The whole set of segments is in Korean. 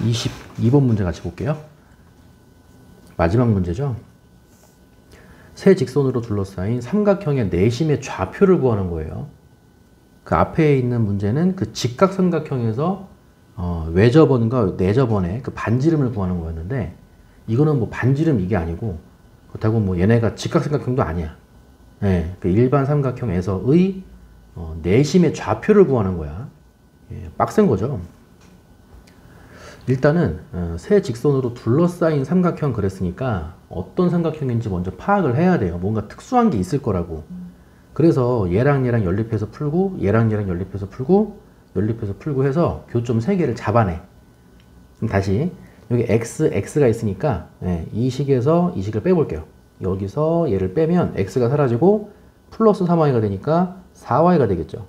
22번 문제 같이 볼게요. 마지막 문제죠. 세 직선으로 둘러싸인 삼각형의 내심의 좌표를 구하는 거예요. 그 앞에 있는 문제는 그 직각삼각형에서 외접원과 내접원의 그 반지름을 구하는 거였는데, 이거는 뭐 반지름 이게 아니고, 그렇다고 뭐 얘네가 직각삼각형도 아니야. 예, 그 일반 삼각형에서의 내심의 좌표를 구하는 거야. 예, 빡센 거죠. 일단은 세 직선으로 둘러싸인 삼각형 그랬으니까 어떤 삼각형인지 먼저 파악을 해야 돼요. 뭔가 특수한 게 있을 거라고. 그래서 얘랑 얘랑 연립해서 풀고, 얘랑 얘랑 연립해서 풀고, 연립해서 풀고 해서 교점 3개를 잡아내. 그럼 다시 여기 x가 있으니까 이 식에서 이 식을 빼볼게요. 여기서 얘를 빼면 x가 사라지고 플러스 3y가 되니까 4y가 되겠죠.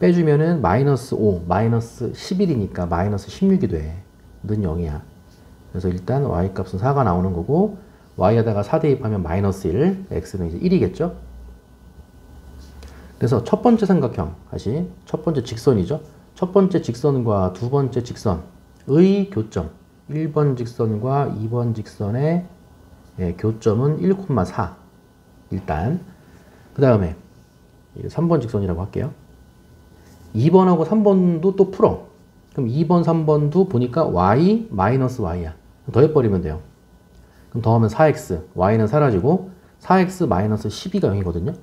빼주면은 마이너스 5, 마이너스 11이니까 마이너스 16이 돼. 는 0이야. 그래서 일단 y 값은 4가 나오는 거고, y에다가 4 대입하면 마이너스 1, x는 이제 1이겠죠. 그래서 첫 번째 삼각형, 다시 첫 번째 직선이죠. 첫 번째 직선과 두 번째 직선의 교점, 1번 직선과 2번 직선의 교점은 1,4. 일단 그 다음에 3번 직선이라고 할게요. 2번하고 3번도 또 풀어. 그럼 2번, 3번도 보니까 y 마이너스 y야. 더해버리면 돼요. 그럼 더하면 4x, y는 사라지고 4x 마이너스 12가 0이거든요.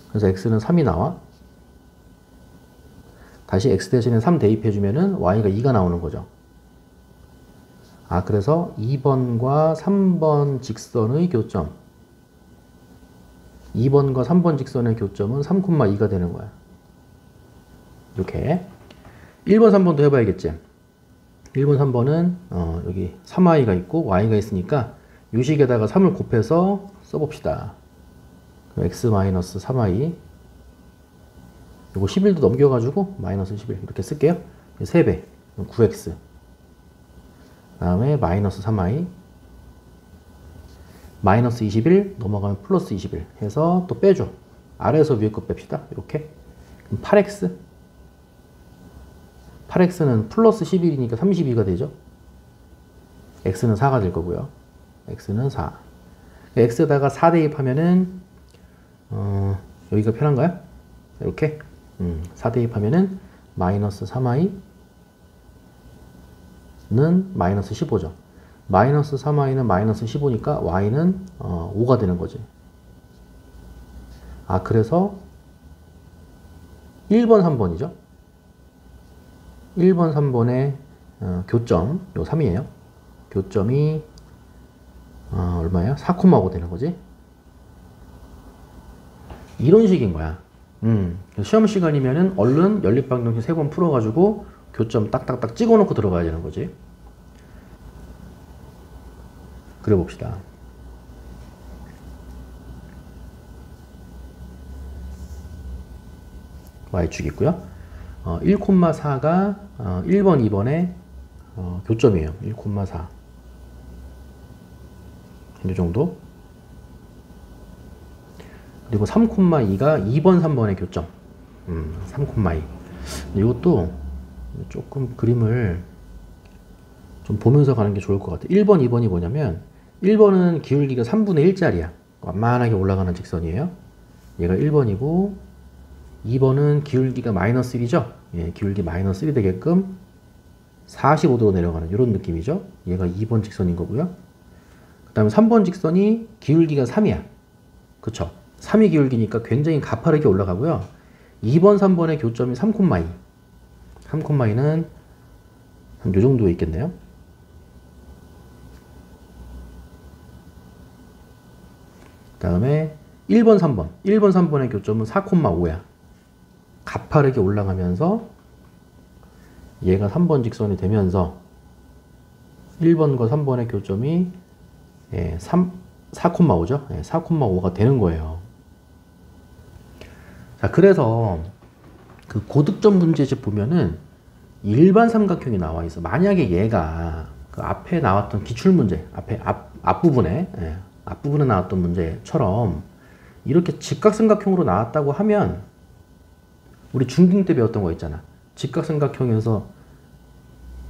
그래서 x는 3이 나와. 다시 x 대신에 3 대입해주면은 y가 2가 나오는 거죠. 그래서 2번과 3번 직선의 교점, 2번과 3번 직선의 교점은 3,2가 되는 거야. 이렇게 1번, 3번도 해봐야겠지. 1번, 3번은 여기 3y가 있고 y가 있으니까 유식에다가 3을 곱해서 써봅시다. x-3y 이거 11도 넘겨가지고 마이너스 11 이렇게 쓸게요. 3배 9x, 그 다음에 마이너스 3y, 마이너스 21 넘어가면 플러스 21 해서 또 빼줘. 아래에서 위에 거 뺍시다. 이렇게. 그럼 8x, 8x는 플러스 11이니까 32가 되죠. x는 4가 될 거고요. x는 4. x에다가 4 대입하면은 여기가 편한가요? 이렇게 4 대입하면은 마이너스 3y는 마이너스 15죠. 마이너스 3y는 마이너스 15니까 y는 5가 되는 거지. 그래서 1번, 3번이죠. 1번, 3번의 교점, 요 3이에요. 교점이 얼마예요? 4,5 되는 거지. 이런 식인 거야. 시험 시간이면은 얼른 연립방정식 3번 풀어가지고 교점 딱딱딱 찍어놓고 들어가야 되는 거지. 그려봅시다. y축 있고요. 1,4가 1번, 2번의 교점이에요. 1,4. 이 정도. 그리고 3,2가 2번, 3번의 교점. 3,2. 이것도 조금 그림을 좀 보면서 가는 게 좋을 것 같아요. 1번, 2번이 뭐냐면 1번은 기울기가 3분의 1짜리야. 완만하게 올라가는 직선이에요. 얘가 1번이고 2번은 기울기가 마이너스 1이죠. 예, 기울기 마이너스 1이 되게끔 45도로 내려가는 이런 느낌이죠. 얘가 2번 직선인 거고요. 그 다음에 3번 직선이 기울기가 3이야. 그쵸? 3이 기울기니까 굉장히 가파르게 올라가고요. 2번, 3번의 교점이 3,2. 3,2는 한 요 정도에 있겠네요. 그 다음에 1번, 3번. 1번, 3번의 교점은 4,5야. 가파르게 올라가면서 얘가 3번 직선이 되면서 1번과 3번의 교점이 4,5죠. 4,5가 되는 거예요. 자, 그래서 그 고득점 문제집 보면은 일반 삼각형이 나와 있어. 만약에 얘가 그 앞에 나왔던 기출문제, 앞부분에 나왔던 문제처럼 이렇게 직각삼각형으로 나왔다고 하면 우리 중딩 때 배웠던 거 있잖아. 직각삼각형에서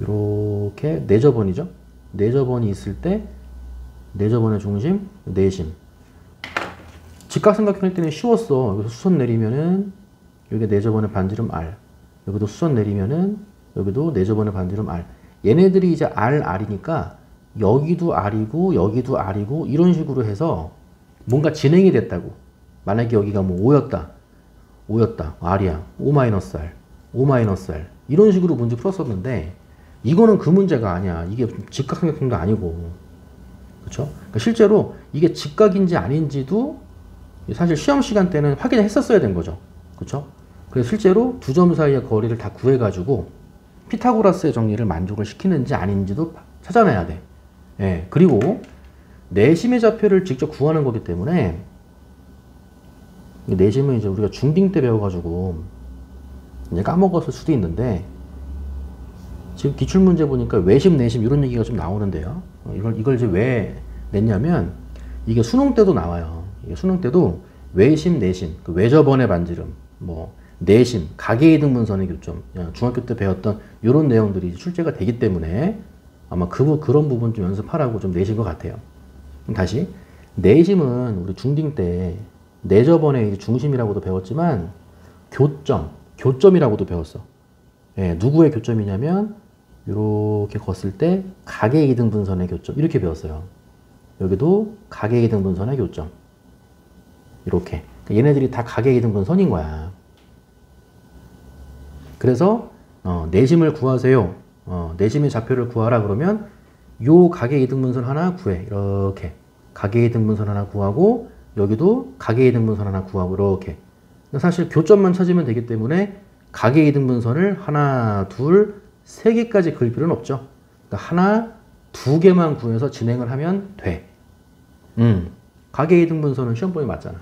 이렇게 내저번이죠. 내저번이 있을 때 내저번의 중심, 내심. 직각삼각형 할 때는 쉬웠어. 여기서 수선 내리면은 여기 내저번의 반지름 R. 여기도 수선 내리면은 여기도 내저번의 반지름 R. 얘네들이 이제 R이니까 여기도 R이고 여기도 R이고 이런 식으로 해서 뭔가 진행이 됐다고. 만약에 여기가 뭐 5였다. R이야. 5-R. 5-R. 이런 식으로 문제 풀었었는데 이거는 그 문제가 아니야. 이게 직각삼각형도 아니고. 그쵸? 그러니까 실제로 이게 직각인지 아닌지도 사실 시험 시간 때는 확인을 했었어야 된 거죠. 그쵸? 그래서 실제로 두 점 사이의 거리를 다 구해가지고 피타고라스의 정리를 만족을 시키는지 아닌지도 찾아내야 돼. 예. 그리고 내심의 좌표를 직접 구하는 거기 때문에 내심은 이제 우리가 중딩 때 배워가지고 이제 까먹었을 수도 있는데 지금 기출문제 보니까 외심, 내심 이런 얘기가 좀 나오는데요. 이걸 이제 왜 냈냐면 이게 수능 때도 나와요. 이게 수능 때도 외심, 내심, 그 외저번의 반지름, 뭐 내심, 가계이등분선의 교점, 중학교 때 배웠던 이런 내용들이 출제가 되기 때문에 아마 그런 부분 좀 연습하라고 좀 내신 것 같아요. 그럼 다시 내심은 우리 중딩 때 내저번의 중심이라고도 배웠지만 교점이라고도 배웠어. 예, 누구의 교점이냐면 이렇게 걷을 때 가계이등분선의 교점 이렇게 배웠어요. 여기도 가계이등분선의 교점 이렇게. 그러니까 얘네들이 다 가계이등분선인 거야. 그래서 내심을 구하세요. 내심의 좌표를 구하라 그러면 요 가계이등분선 하나 구해. 이렇게 가계이등분선 하나 구하고 여기도 가계이등분선 하나 구하고 이렇게. 사실 교점만 찾으면 되기 때문에 가계이등분선을 하나, 둘, 세 개까지 그릴 필요는 없죠. 그러니까 하나, 두 개만 구해서 진행을 하면 돼. 가계이등분선은 시험범위 맞잖아.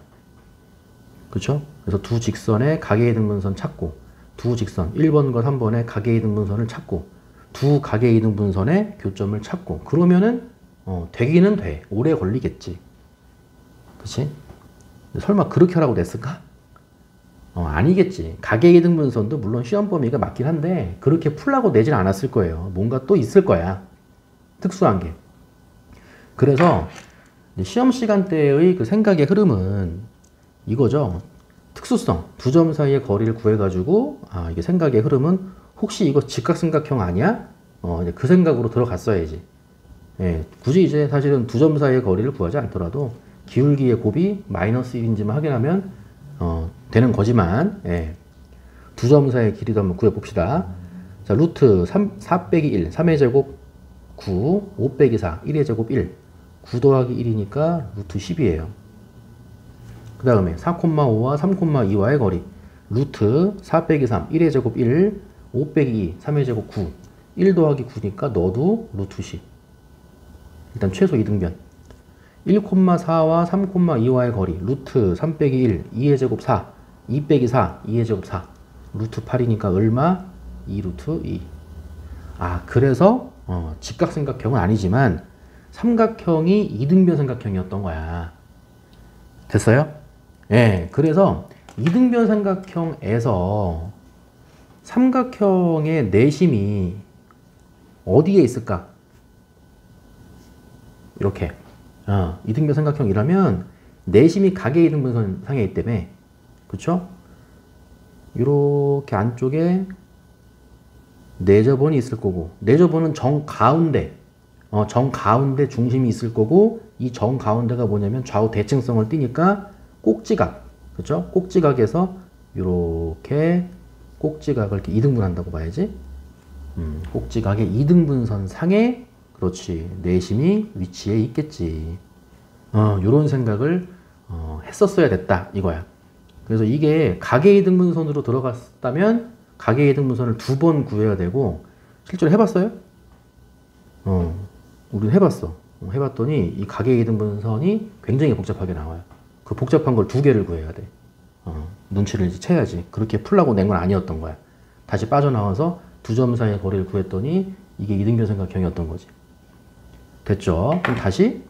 그렇죠? 그래서 두 직선의 가계이등분선 찾고 두 직선 1번과 3번의 가계이등분선을 찾고 두 가계이등분선의 교점을 찾고 그러면은 되기는 돼. 오래 걸리겠지. 그치? 설마 그렇게 하라고 냈을까? 아니겠지. 가계이등분선도 물론 시험 범위가 맞긴 한데 그렇게 풀라고 내진 않았을 거예요. 뭔가 또 있을 거야. 특수한 게. 그래서 시험 시간대의 그 생각의 흐름은 이거죠. 특수성. 두 점 사이의 거리를 구해가지고 이게 생각의 흐름은 혹시 이거 직각삼각형 아니야? 이제 그 생각으로 들어갔어야지. 예, 굳이 이제 사실은 두 점 사이의 거리를 구하지 않더라도 기울기의 곱이 마이너스 1인지만 확인하면 되는 거지만 두 점 사이의 길이도 한번 구해봅시다. 자, 루트 4 빼기 1, 3의 제곱 9, 5 빼기 4, 1의 제곱 1, 9 더하기 1이니까 루트 10이에요. 그 다음에 4,5와 3,2와의 거리 루트 4 빼기 3, 1의 제곱 1, 5 빼기 2, 3의 제곱 9, 1 더하기 9니까 너도 루트 10. 일단 최소 이등변 1,4와 3,2와의 거리 루트 3 빼기 1, 2의 제곱 4, 2 빼기 4, 2의 제곱 4 루트 8이니까 얼마? 2 루트 2. 그래서 직각삼각형은 아니지만 삼각형이 이등변 삼각형이었던 거야. 됐어요? 예, 그래서 이등변 삼각형에서 삼각형의 내심이 어디에 있을까? 이렇게 이등변 삼각형이라면 내심이 가계이등분선 상에 있기 때문에 그쵸? 이렇게 안쪽에 내저번이 있을 거고 내저번은 정가운데 중심이 있을 거고 이 정가운데가 뭐냐면 좌우 대칭성을 띠니까 꼭지각 그쵸? 꼭지각에서 이렇게 꼭지각을 이렇게 이등분한다고 봐야지. 꼭지각의 이등분선 상에 그렇지 내심이 위치해 있겠지. 요런 생각을 했었어야 됐다 이거야. 그래서 이게 가계이등분선으로 들어갔다면 가계이등분선을 2번 구해야 되고 실제로 해봤어요? 우리는 해봤어. 해봤더니 이 가계이등분선이 굉장히 복잡하게 나와요. 그 복잡한 걸 2개를 구해야 돼. 눈치를 이제 채야지. 그렇게 풀라고 낸 건 아니었던 거야. 다시 빠져나와서 두 점 사이의 거리를 구했더니 이게 이등변 삼각형이었던 거지. 됐죠? 그럼 다시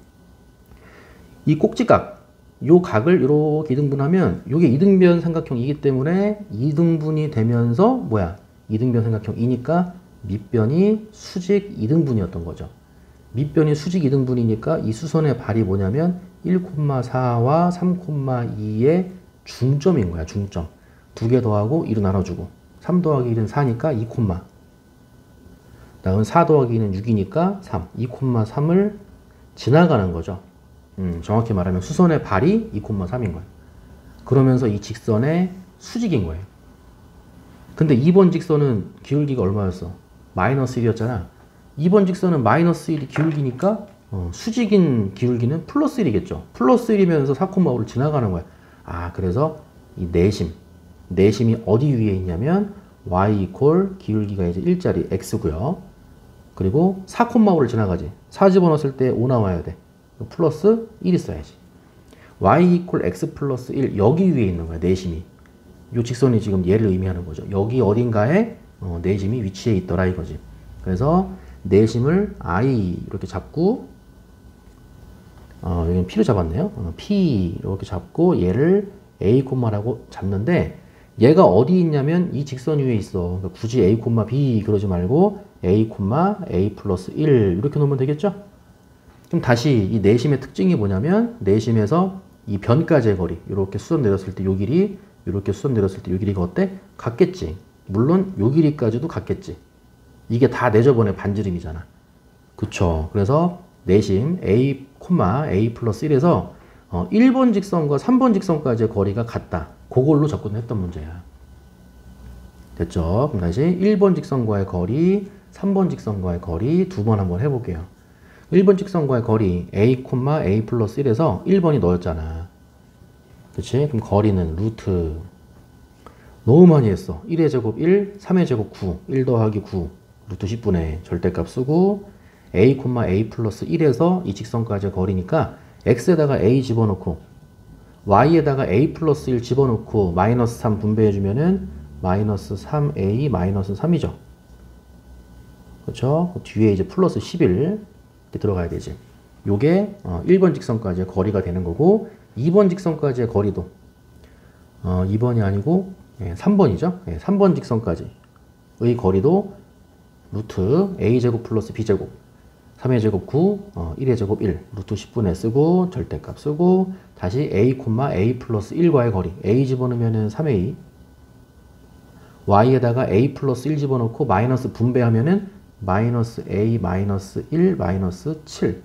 이 꼭지각 요 각을 이렇게 이등분하면 요게 이등변 삼각형이기 때문에 이등분이 되면서 뭐야? 이등변 삼각형이니까 밑변이 수직 이등분이었던 거죠. 밑변이 수직 이등분이니까 이 수선의 발이 뭐냐면 1,4와 3,2의 중점인 거야. 중점. 두 개 더하고 2로 나눠주고 3 더하기 1은 4니까 2, 다음 4 더하기 2는 6이니까 3, 2,3을 지나가는 거죠. 정확히 말하면 수선의 발이 2,3인 거예요. 그러면서 이 직선의 수직인 거예요. 근데 2번 직선은 기울기가 얼마였어? 마이너스 1이었잖아. 2번 직선은 마이너스 1이 기울기니까 수직인 기울기는 플러스 1이겠죠. 플러스 1이면서 4,5를 지나가는 거야. 아, 그래서 이 내심이 어디 위에 있냐면 y 이퀄 기울기가 이제 1짜리 x고요. 그리고 4,5를 지나가지. 4 집어넣었을 때 5 나와야 돼. 플러스 1이 써야지. y 이퀄 x 플러스 1 여기 위에 있는 거야. 내심이. 이 직선이 지금 얘를 의미하는 거죠. 여기 어딘가에 내심이 위치해 있더라 이거지. 그래서 내심을 I 이렇게 잡고 여기는 P로 잡았네요. P 이렇게 잡고 얘를 A, 라고 잡는데 얘가 어디 있냐면 이 직선 위에 있어. 그러니까 굳이 A, B 그러지 말고 A, A 플러스 1 이렇게 놓으면 되겠죠? 그럼 다시 이 내심의 특징이 뭐냐면 내심에서 이 변까지의 거리 이렇게 수선 내렸을 때 요 길이 이렇게 수선 내렸을 때 요 길이가 어때? 같겠지. 물론 요 길이까지도 같겠지. 이게 다 내저번의 반지름이잖아. 그쵸? 그래서 내심 A, A 플러스 1에서 1번 직선과 3번 직선까지의 거리가 같다. 그걸로 접근했던 문제야. 됐죠? 그럼 다시 1번 직선과의 거리, 3번 직선과의 거리 두 번 한번 해볼게요. 1번 직선과의 거리 A, A 플러스 1에서 1번이 너였잖아. 그치? 그럼 거리는 루트 너무 많이 했어. 1의 제곱 1, 3의 제곱 9, 1 더하기 9, 루트 10분의 절대값 쓰고 A, A 플러스 1에서 이 직선까지의 거리니까 x에다가 a 집어넣고 y에다가 a 플러스 1 집어넣고 마이너스 3 분배해주면은 마이너스 3a 마이너스 3이죠. 그렇죠? 뒤에 이제 플러스 11 이렇게 들어가야 되지. 요게 1번 직선까지의 거리가 되는 거고 2번 직선까지의 거리도 2번이 아니고 3번이죠. 3번 직선까지의 거리도 루트 a제곱 플러스 b제곱 3의 제곱 9, 1의 제곱 1, 루트 10분의 쓰고 절대값 쓰고 다시 a, a 플러스 1과의 거리 a 집어넣으면 3a y에다가 a 플러스 1 집어넣고 마이너스 분배하면은 마이너스 a 마이너스 1 마이너스 7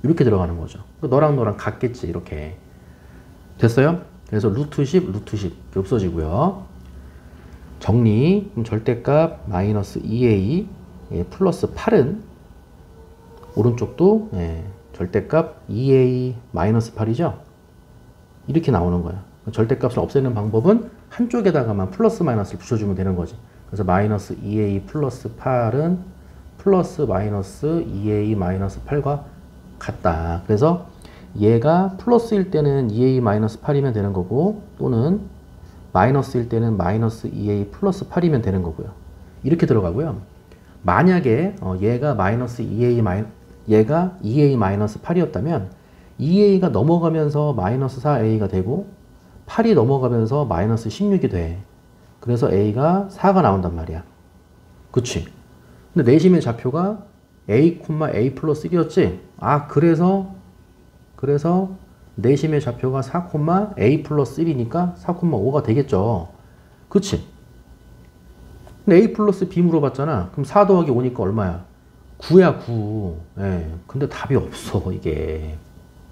이렇게 들어가는 거죠. 너랑 같겠지 이렇게. 됐어요? 그래서 루트 10, 루트 10 이렇게 없어지고요. 정리. 그럼 절대값 마이너스 2a 플러스 8은 오른쪽도 절대값 2a 마이너스 8이죠. 이렇게 나오는 거야. 절대값을 없애는 방법은 한쪽에다가만 플러스 마이너스를 붙여주면 되는 거지. 그래서 마이너스 2a 플러스 8은 플러스 마이너스 2a 마이너스 8과 같다. 그래서 얘가 플러스일 때는 2a 마이너스 8이면 되는 거고 또는 마이너스일 때는 마이너스 2a 플러스 8이면 되는 거고요. 이렇게 들어가고요. 만약에 얘가 마이너스 2a 마이너스 8이었다면 2a가 넘어가면서 마이너스 4a가 되고 8이 넘어가면서 마이너스 16이 돼. 그래서 a가 4가 나온단 말이야. 그치? 근데 내심의 좌표가 a, a 플러스 1이었지? 아, 그래서 내심의 좌표가 4, a 플러스 1이니까 4,5가 되겠죠. 그치? 근데 a 플러스 b 물어봤잖아. 그럼 4 더하기 5니까 얼마야? 9야, 9. 예. 근데 답이 없어, 이게.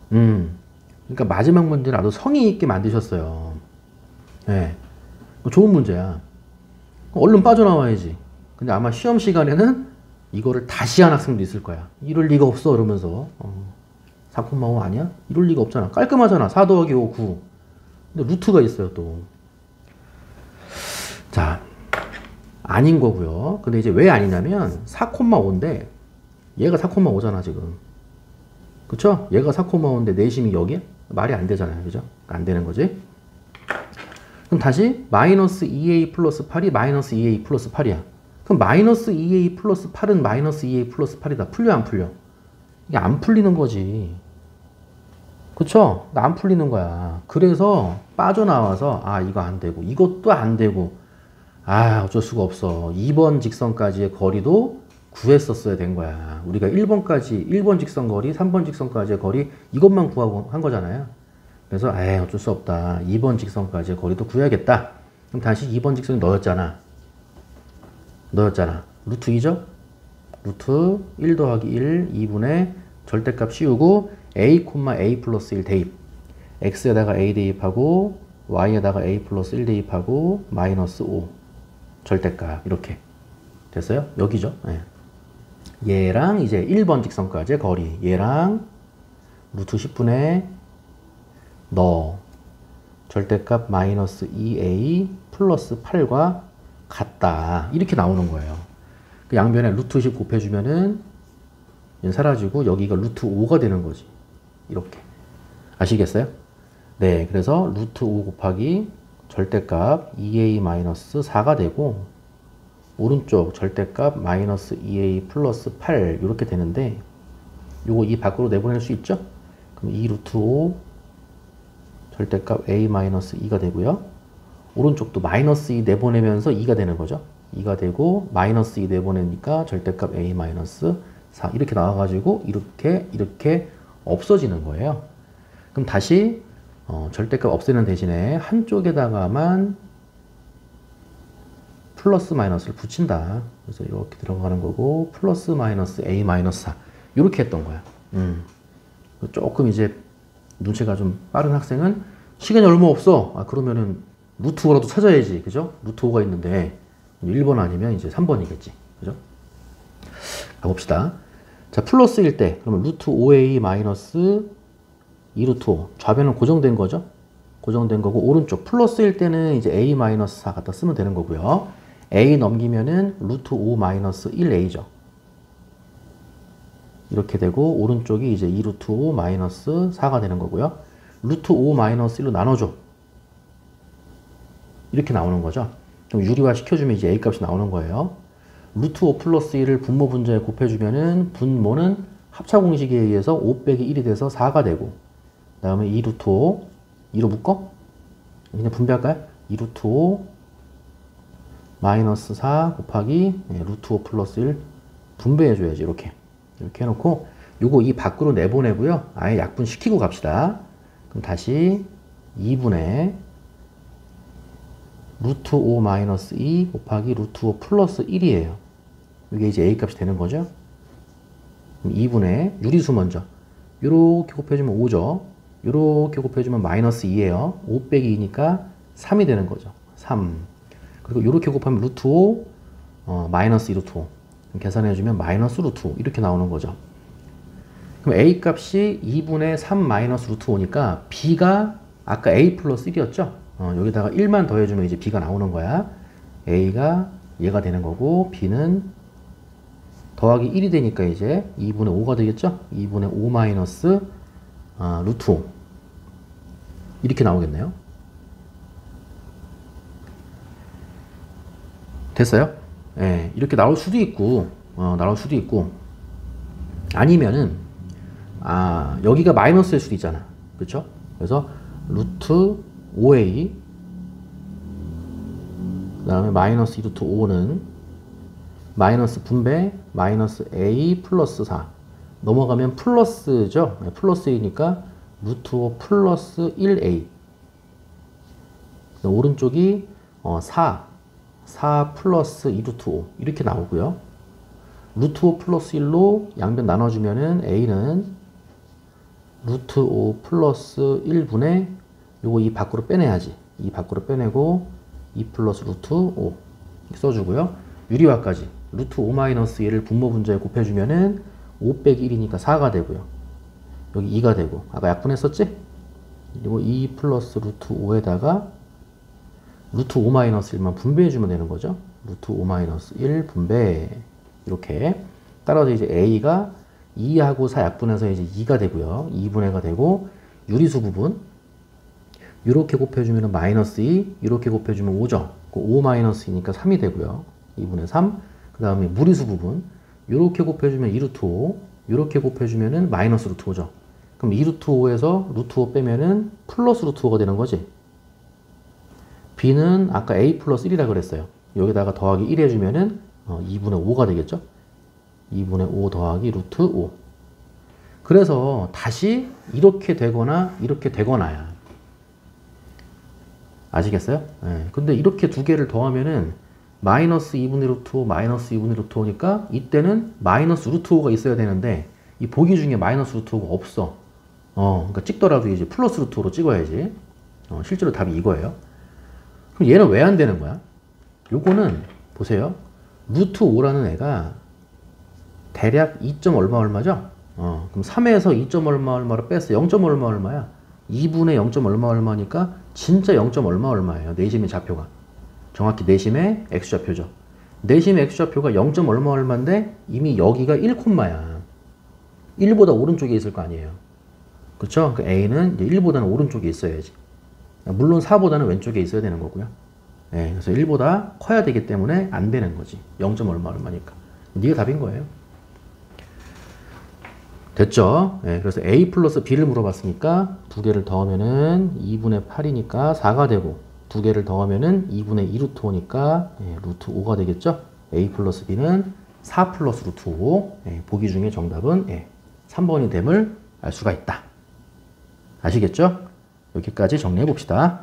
그러니까 마지막 문제는 아주 성의 있게 만드셨어요. 예. 좋은 문제야. 얼른 빠져나와야지. 근데 아마 시험 시간에는 이거를 다시 한 학생도 있을 거야. 이럴 리가 없어, 이러면서. 4,5 아니야? 이럴 리가 없잖아. 깔끔하잖아. 4 더하기 5, 9. 근데 루트가 있어요, 또. 자, 아닌 거고요. 근데 이제 왜 아니냐면 4,5인데 얘가 4,5잖아, 지금. 그쵸? 얘가 4,5인데 내심이 여기야? 말이 안 되잖아요. 그죠? 안 되는 거지. 그럼 다시 마이너스 2a 플러스 8이 마이너스 2a 플러스 8이야. 그럼 마이너스 2a 플러스 8은 마이너스 2a 플러스 8이다. 풀려 안 풀려? 이게 안 풀리는 거지. 그쵸? 안 풀리는 거야. 그래서 빠져나와서 아 이거 안 되고 이것도 안 되고 아 어쩔 수가 없어. 2번 직선까지의 거리도 구했었어야 된 거야. 우리가 1번 직선 거리, 3번 직선까지의 거리 이것만 구하고 한 거잖아요. 그래서 에이 어쩔 수 없다. 2번 직선까지의 거리도 구해야겠다. 그럼 다시 2번 직선이 넣었잖아. 루트 2죠? 루트 1 더하기 1, 2분의 절대값 씌우고 a, a 플러스 1 대입. x에다가 a 대입하고 y에다가 a 플러스 1 대입하고 마이너스 5 절대값 이렇게 됐어요? 여기죠? 네. 얘랑 이제 1번 직선까지의 거리 얘랑 루트 10분의 너 절대값 마이너스 2a 플러스 8과 같다 이렇게 나오는 거예요. 그 양변에 루트 10 곱해주면은 사라지고 여기가 루트 5가 되는 거지. 이렇게 아시겠어요? 네, 그래서 루트 5 곱하기 절대값 2a-4가 되고 오른쪽 절대값 마이너스 2a 플러스 8 이렇게 되는데 요거 이 밖으로 내보낼 수 있죠? 그럼 2 루트 5 절대값 a-2가 되고요. 오른쪽도 마이너스 2 내보내면서 2가 되는 거죠. 2가 되고 마이너스 2 내보내니까 절대값 a-4 이렇게 나와가지고 이렇게 없어지는 거예요. 그럼 다시 절대값 없애는 대신에 한쪽에다가만 플러스 마이너스를 붙인다. 그래서 이렇게 들어가는 거고 플러스 마이너스 a-4 이렇게 했던 거야. 조금 이제 눈치가 좀 빠른 학생은 시간이 얼마 없어. 아 그러면은 루트 5라도 찾아야지. 그죠? 루트 5가 있는데 1번 아니면 이제 3번이겠지. 그죠? 가봅시다. 자, 플러스일 때 그러면 루트 5a 마이너스 2 루트 5 좌변은 고정된 거죠? 고정된 거고 오른쪽 플러스일 때는 이제 a 마이너스 4 갖다 쓰면 되는 거고요. a 넘기면은 루트 5 마이너스 1a죠. 이렇게 되고 오른쪽이 이제 2 루트 5 마이너스 4가 되는 거고요. 루트 5 마이너스 1로 나눠줘. 이렇게 나오는 거죠. 그럼 유리화 시켜주면 이제 a 값이 나오는 거예요. 루트 5 플러스 1을 분모 분자에 곱해주면은 분모는 합차 공식에 의해서 5 빼기 1이 돼서 4가 되고 그 다음에 2 루트 5 2로 묶어? 그냥 분배할까요? 2 루트 5 마이너스 4 곱하기 루트 5 플러스 1 분배해줘야지. 이렇게 해놓고 요거 이 밖으로 내보내고요. 아예 약분 시키고 갑시다. 그럼 다시 2분의 루트 5 마이너스 2 곱하기 루트 5 플러스 1이에요. 이게 이제 a 값이 되는 거죠. 그럼 2분의 유리수 먼저 요렇게 곱해주면 5죠. 요렇게 곱해주면 마이너스 2예요. 5 빼기 2니까 3이 되는 거죠. 3. 그리고 요렇게 곱하면 루트 5 마이너스 2 루트 5 계산해주면 마이너스 루트 5 이렇게 나오는 거죠. 그럼 a 값이 2분의 3 마이너스 루트 5니까 b가 아까 a 플러스 1이었죠? 여기다가 1만 더해주면 이제 b가 나오는 거야. a가 얘가 되는 거고 b는 더하기 1이 되니까 이제 2분의 5가 되겠죠? 2분의 5 마이너스 루트 5 이렇게 나오겠네요. 됐어요? 예, 이렇게 나올 수도 있고 아니면은 여기가 마이너스일 수도 있잖아. 그렇죠? 그래서 루트 5a 그 다음에 마이너스 2 루트 5는 마이너스 분배 마이너스 a 플러스 4 넘어가면 플러스죠. 네, 플러스 a니까 루트 5 플러스 1a 오른쪽이 4 플러스 2 루트 5 이렇게 나오고요. 루트 5 플러스 1로 양변 나눠주면은 a는 루트 5 플러스 1분의 요거 이 밖으로 빼내야지. 이 밖으로 빼내고 2 플러스 루트 5 써주고요. 유리화까지 루트 5 마이너스 1을 분모 분자에 곱해주면은 5 빼기 1이니까 4가 되고요. 여기 2가 되고 아까 약분했었지? 그리고 2 플러스 루트 5에다가 루트 5 마이너스 1만 분배해주면 되는 거죠. 루트 5 마이너스 1 분배 이렇게 따라서 이제 a가 2하고 4 약분해서 이제 2가 되고요. 2분의가 되고 유리수 부분 이렇게 곱해주면 마이너스 2 이렇게 곱해주면 5죠. 5 마이너스 2니까 3이 되고요. 2분의 3 그 다음에 무리수 부분 이렇게 곱해주면 2 루트 5 이렇게 곱해주면 마이너스 루트 5죠. 그럼 2 루트 5에서 루트 5 빼면은 플러스 루트 5가 되는 거지. b는 아까 a 플러스 1이라 그랬어요. 여기다가 더하기 1 해주면은 2분의 5가 되겠죠. 2분의 5 더하기 루트 5. 그래서 다시 이렇게 되거나 이렇게 되거나야. 아시겠어요? 네. 근데 이렇게 두 개를 더하면은 마이너스 2분의 루트 5, 마이너스 2분의 루트 5니까 이때는 마이너스 루트 5가 있어야 되는데 이 보기 중에 마이너스 루트 5가 없어. 그러니까 찍더라도 이제 플러스 루트 5로 찍어야지. 실제로 답이 이거예요. 그럼 얘는 왜 안 되는 거야? 요거는 보세요. 루트 5라는 애가 대략 2점 얼마 얼마죠? 그럼 3에서 2점 얼마 얼마로 뺐어. 0점 얼마 얼마야? 2분의 0점 얼마 얼마니까 진짜 0점 얼마 얼마예요. 내심의 좌표가. 정확히 내심의 x좌표죠. 내심의 x좌표가 0점 얼마 얼마인데 이미 여기가 1콤마야. 1보다 오른쪽에 있을 거 아니에요. 그쵸? 그 a는 이제 1보다는 오른쪽에 있어야지. 물론 4보다는 왼쪽에 있어야 되는 거고요. 네, 그래서 1보다 커야 되기 때문에 안 되는 거지. 0점 얼마 얼마니까. 이게 답인 거예요. 됐죠? 네, 그래서 a 플러스 b를 물어봤으니까 두 개를 더하면은 2분의 8이니까 4가 되고 두 개를 더하면은 2분의 2 루트 5니까 루트 5가 되겠죠? a 플러스 b는 4 플러스 루트 5. 보기 중에 정답은 3번이 됨을 알 수가 있다. 아시겠죠? 여기까지 정리해 봅시다.